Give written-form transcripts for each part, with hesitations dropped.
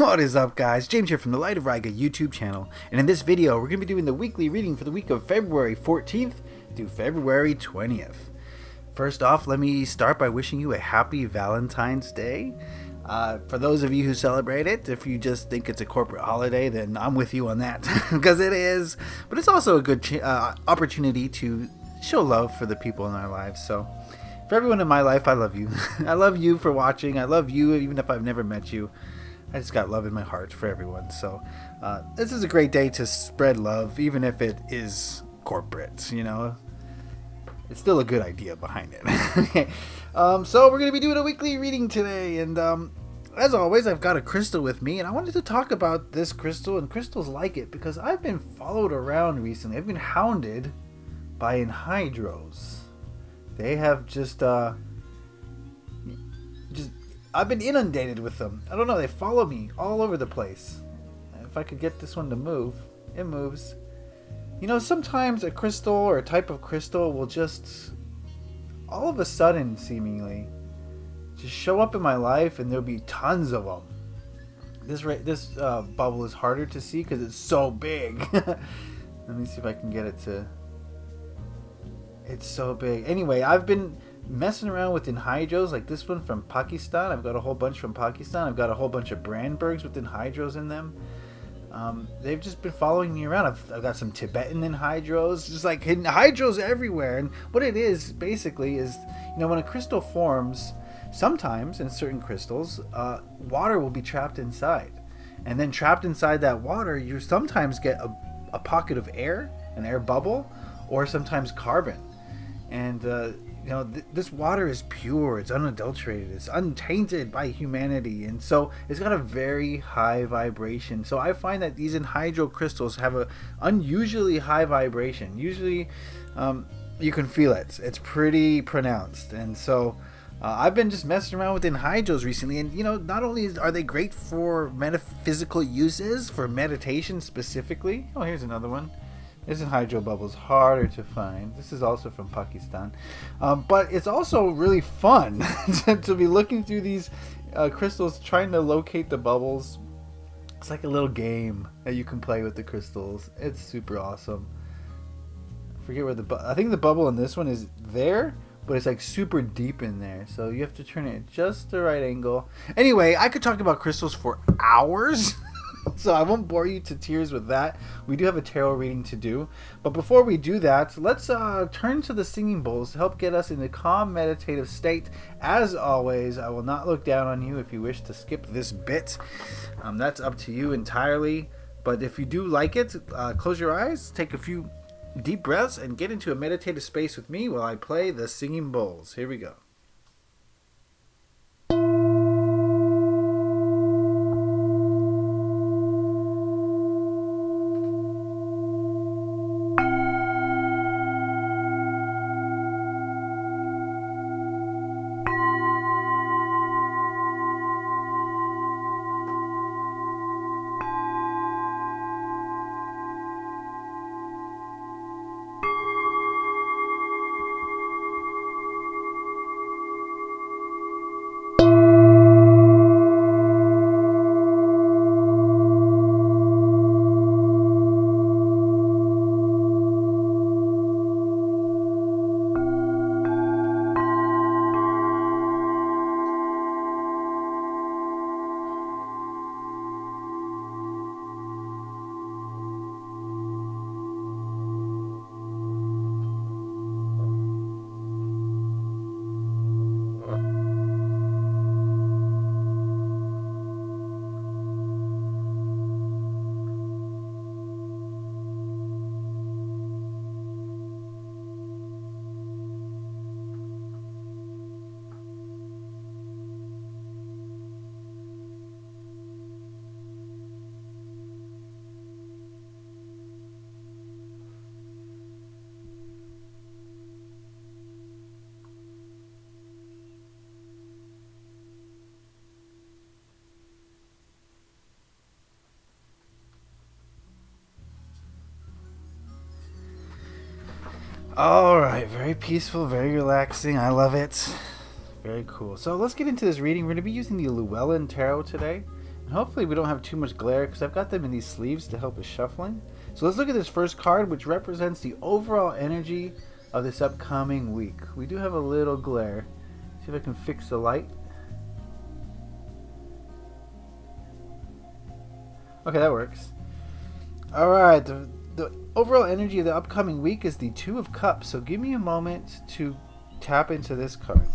What is up, guys? James here from the Light of Riga YouTube channel, and in this video we're going to be doing the weekly reading for the week of February 14th to February 20th. First off, let me start by wishing you a happy Valentine's Day. For those of you who celebrate it, if you just think it's a corporate holiday, then I'm with you on that, because it is. But it's also a good opportunity to show love for the people in our lives. So for everyone in my life, I love you. I love you for watching. I love you even if I've never met you. I just got love in my heart for everyone. So this is a great day to spread love, even if it is corporate, you know. It's still a good idea behind it. Okay. So we're going to be doing a weekly reading today. And as always, I've got a crystal with me. And I wanted to talk about this crystal and crystals like it, because I've been followed around recently. I've been hounded by anhydros. They have just I've been inundated with them. I don't know, they follow me all over the place. If I could get this one to move, it moves. You know, sometimes a crystal or a type of crystal will just, all of a sudden, seemingly, just show up in my life, and there'll be tons of them. This bubble is harder to see because it's so big. Let me see if I can get it to... It's so big. Anyway, I've been messing around with anhydros, like this one from Pakistan. I've got a whole bunch from Pakistan. I've got a whole bunch of Brandbergs with anhydros in them. They've just been following me around. I've got some Tibetan anhydros, just like hidden hydros everywhere. And what it is basically is, you know, when a crystal forms, sometimes in certain crystals, water will be trapped inside, and then trapped inside that water, you sometimes get a pocket of air, an air bubble, or sometimes carbon. And you know, this water is pure, it's unadulterated, it's untainted by humanity, and so it's got a very high vibration. So I find that these anhydro crystals have a unusually high vibration. Usually you can feel it, it's pretty pronounced. And so I've been just messing around with anhydros recently, and you know, not only are they great for metaphysical uses, for meditation specifically. Oh, here's another one. This anhydro bubble is harder to find. This is also from Pakistan. But it's also really fun to be looking through these crystals, trying to locate the bubbles. It's like a little game that you can play with the crystals. It's super awesome. I forget where I think the bubble in this one is there, but it's like super deep in there. So you have to turn it at just the right angle. Anyway, I could talk about crystals for hours. So I won't bore you to tears with that. We do have a tarot reading to do. But before we do that, let's turn to the singing bowls to help get us in a calm, meditative state. As always, I will not look down on you if you wish to skip this bit. That's up to you entirely. But if you do like it, close your eyes, take a few deep breaths, and get into a meditative space with me while I play the singing bowls. Here we go. Alright, very peaceful, very relaxing. I love it. Very cool. So let's get into this reading. We're going to be using the Llewellyn Tarot today. Hopefully we don't have too much glare because I've got them in these sleeves to help with shuffling. So let's look at this first card, which represents the overall energy of this upcoming week. We do have a little glare. See if I can fix the light. Okay, that works. Alright, the overall energy of the upcoming week is the Two of Cups. So give me a moment to tap into this card.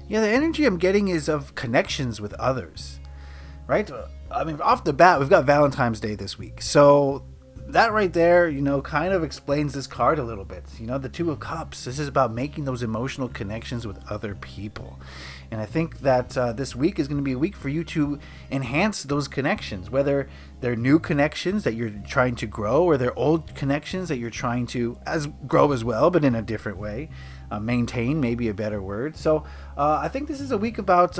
Yeah, the energy I'm getting is of connections with others, right? I mean, off the bat, we've got Valentine's Day this week. So that right there, kind of explains this card a little bit. The Two of Cups, this is about making those emotional connections with other people. And I think that this week is going to be a week for you to enhance those connections, whether they're new connections that you're trying to grow or they're old connections that you're trying to grow as well, but in a different way. Maintain, maybe a better word. So I think this is a week about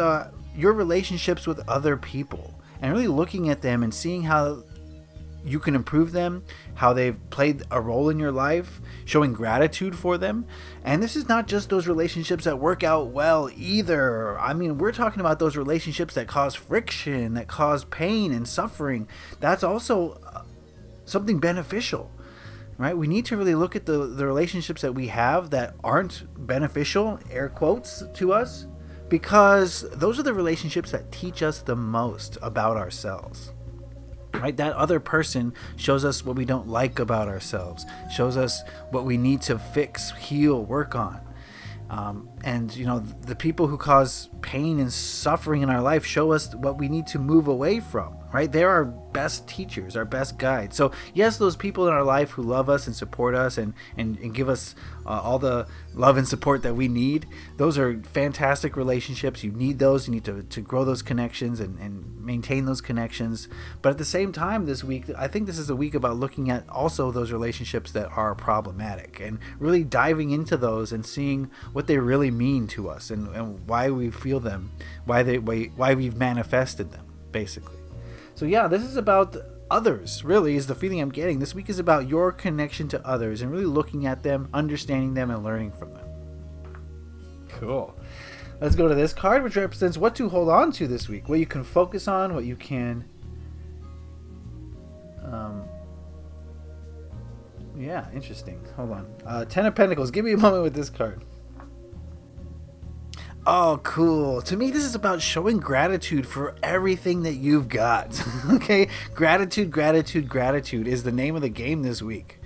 your relationships with other people and really looking at them and seeing how you can improve them, how they've played a role in your life, showing gratitude for them. And this is not just those relationships that work out well either. I mean, we're talking about those relationships that cause friction, that cause pain and suffering. That's also something beneficial. Right? We need to really look at the relationships that we have that aren't beneficial, air quotes, to us, because those are the relationships that teach us the most about ourselves. Right? That other person shows us what we don't like about ourselves, shows us what we need to fix, heal, work on. And the people who cause pain and suffering in our life show us what we need to move away from, right? They're our best teachers, our best guides. So yes, those people in our life who love us and support us and give us all the love and support that we need, those are fantastic relationships. You need those. You need to grow those connections and maintain those connections. But at the same time this week, I think this is a week about looking at also those relationships that are problematic and really diving into those and seeing what they really mean to us and why we feel them, why we've manifested them, basically. So yeah, this is about others, really, is the feeling I'm getting. This week is about your connection to others and really looking at them, understanding them, and learning from them. Cool. Let's go to this card, which represents what to hold on to this week, what you can focus on, what you can... yeah, interesting. Hold on. Ten of Pentacles. Give me a moment with this card. Oh, cool. To me, this is about showing gratitude for everything that you've got. Okay? Gratitude, gratitude, gratitude is the name of the game this week.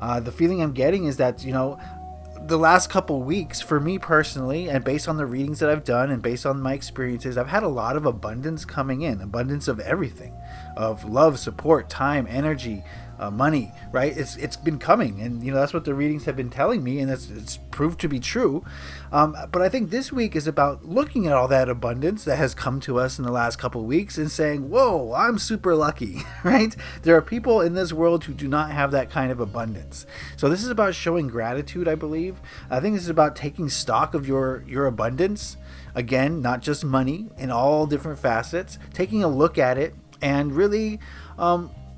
The feeling I'm getting is that, the last couple weeks, for me personally, and based on the readings that I've done and based on my experiences, I've had a lot of abundance coming in. Abundance of everything. Of love, support, time, energy, money, right? It's been coming, and that's what the readings have been telling me, and it's proved to be true. But I think this week is about looking at all that abundance that has come to us in the last couple of weeks and saying, whoa, I'm super lucky, right? There are people in this world who do not have that kind of abundance. So this is about showing gratitude, I believe. I think this is about taking stock of your abundance. Again, not just money, in all different facets, taking a look at it and really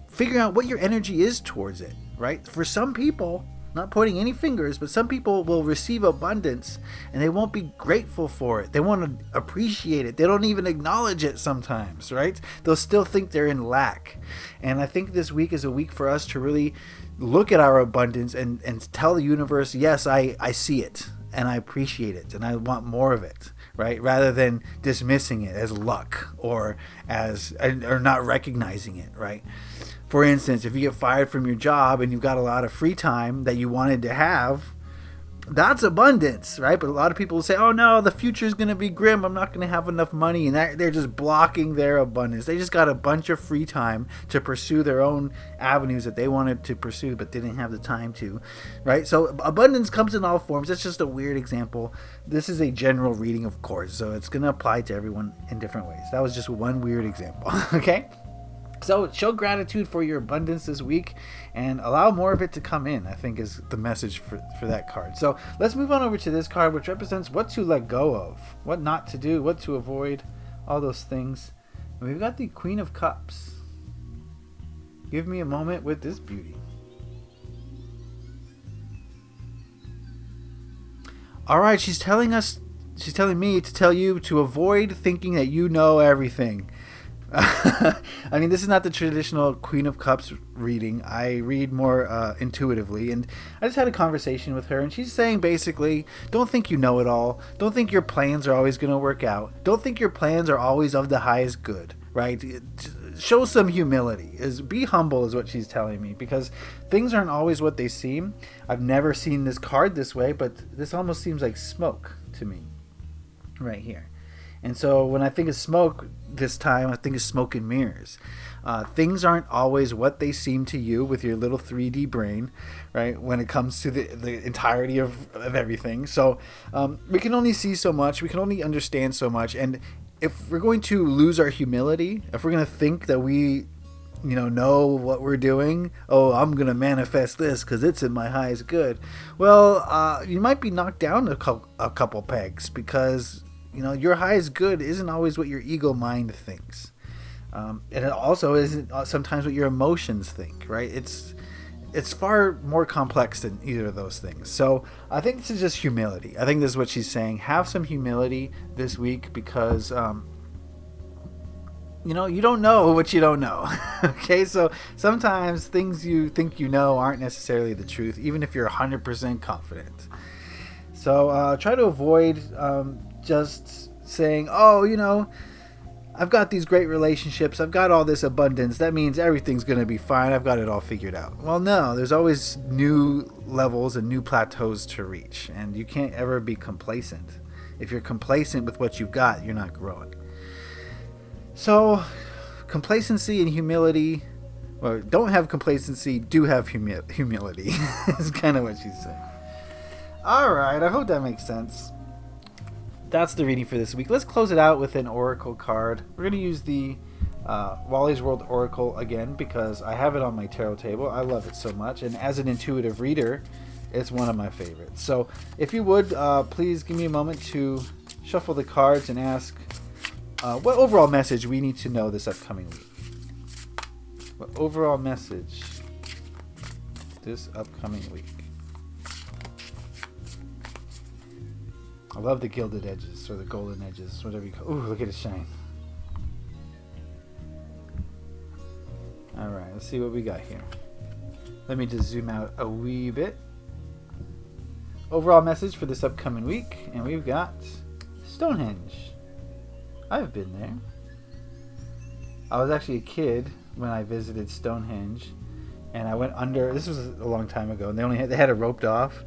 figuring out what your energy is towards it, right? For some people, not pointing any fingers, but some people will receive abundance and they won't be grateful for it. They won't appreciate it. They don't even acknowledge it sometimes, right? They'll still think they're in lack. And I think this week is a week for us to really look at our abundance and tell the universe, yes, I see it and I appreciate it and I want more of it. Right, rather than dismissing it as luck or not recognizing it, right? For instance, if you get fired from your job and you've got a lot of free time that you wanted to have, that's abundance, right? But a lot of people will say, oh no, the future is going to be grim. I'm not going to have enough money. And they're just blocking their abundance. They just got a bunch of free time to pursue their own avenues that they wanted to pursue but didn't have the time to, right? So abundance comes in all forms. That's just a weird example. This is a general reading, of course, so it's going to apply to everyone in different ways. That was just one weird example, okay? So show gratitude for your abundance this week and allow more of it to come in, I think is the message for that card. So let's move on over to this card, which represents what to let go of, what not to do, what to avoid, all those things. And we've got the Queen of Cups. Give me a moment with this beauty. All right, she's telling us she's telling me to tell you to avoid thinking that you know everything. I mean, this is not the traditional Queen of Cups reading. I read more intuitively, and I just had a conversation with her, and she's saying basically, don't think you know it all. Don't think your plans are always going to work out. Don't think your plans are always of the highest good, right? Show some humility. Be humble is what she's telling me, because things aren't always what they seem. I've never seen this card this way, but this almost seems like smoke to me right here. And so when I think of smoke this time, I think of smoke and mirrors. Things aren't always what they seem to you with your little 3D brain, right, when it comes to the entirety of everything. So we can only see so much. We can only understand so much. And if we're going to lose our humility, if we're going to think that we know what we're doing, I'm going to manifest this because it's in my highest good, well, you might be knocked down a couple pegs, because your highest good isn't always what your ego mind thinks. And it also isn't sometimes what your emotions think, right? It's far more complex than either of those things. So I think this is just humility. I think this is what she's saying. Have some humility this week, because, you don't know what you don't know. Okay, so sometimes things you think you know aren't necessarily the truth, even if you're 100% confident. So try to avoid just saying, I've got these great relationships, I've got all this abundance, that means everything's going to be fine, I've got it all figured out. Well, no, there's always new levels and new plateaus to reach, and you can't ever be complacent. If you're complacent with what you've got, you're not growing. So complacency and humility, well, don't have complacency, do have humility is kind of what she's saying. Alright, I hope that makes sense. That's the reading for this week. Let's close it out with an oracle card. We're going to use the Wally's World Oracle again, because I have it on my tarot table. I love it so much, and as an intuitive reader, it's one of my favorites. So if you would, please give me a moment to shuffle the cards and ask what overall message we need to know this upcoming week. What overall message this upcoming week? I love the gilded edges, or the golden edges, whatever you call it. Ooh, look at it shine. Alright, let's see what we got here. Let me just zoom out a wee bit. Overall message for this upcoming week, and we've got Stonehenge. I've been there. I was actually a kid when I visited Stonehenge, and I went under. This was a long time ago, and they had it roped off.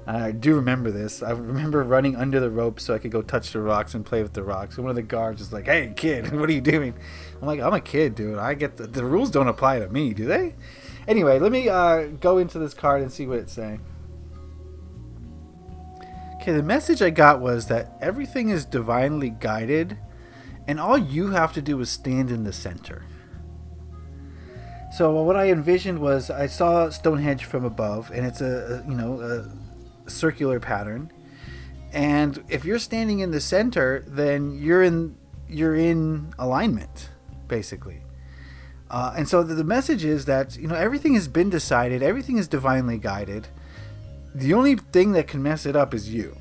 I do remember this. I remember running under the rope so I could go touch the rocks and play with the rocks. And one of the guards was like, "Hey, kid, what are you doing?" I'm like, "I'm a kid, dude. I get the rules don't apply to me, do they?" Anyway, let me go into this card and see what it's saying. Okay, the message I got was that everything is divinely guided, and all you have to do is stand in the center. So what I envisioned was, I saw Stonehenge from above, and it's a circular pattern, and if you're standing in the center, then you're in alignment, basically. And so the message is that everything has been decided, everything is divinely guided. The only thing that can mess it up is you,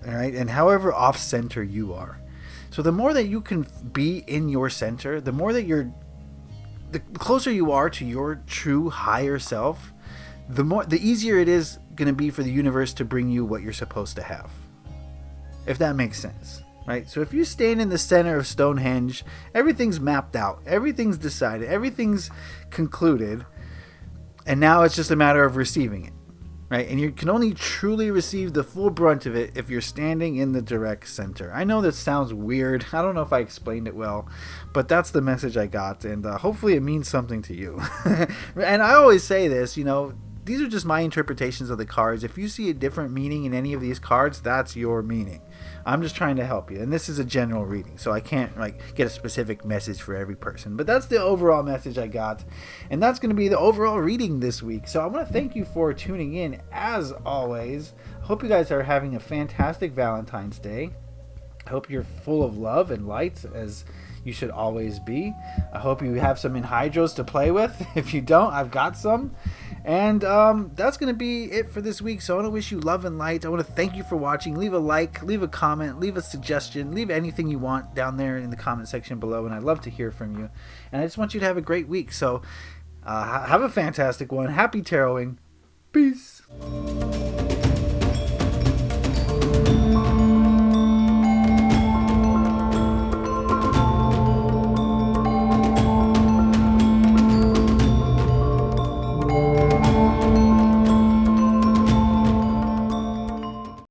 all right? And however off center you are. So the more that you can be in your center, the more that the closer you are to your true higher self, the easier it is going to be for the universe to bring you what you're supposed to have. If that makes sense, right? So if you stand in the center of Stonehenge, everything's mapped out, everything's decided, everything's concluded, and now it's just a matter of receiving it, right? And you can only truly receive the full brunt of it if you're standing in the direct center. I know that sounds weird. I don't know if I explained it well, but that's the message I got, and hopefully it means something to you. And I always say this, these are just my interpretations of the cards. If you see a different meaning in any of these cards, that's your meaning. I'm just trying to help you. And this is a general reading, so I can't get a specific message for every person. But that's the overall message I got. And that's going to be the overall reading this week. So I want to thank you for tuning in, as always. I hope you guys are having a fantastic Valentine's Day. I hope you're full of love and light, as you should always be. I hope you have some anhydros to play with. If you don't, I've got some. And that's going to be it for this week. So I want to wish you love and light. I want to thank you for watching. Leave a like, leave a comment, leave a suggestion, leave anything you want down there in the comment section below. And I'd love to hear from you. And I just want you to have a great week. So have a fantastic one. Happy taroting. Peace.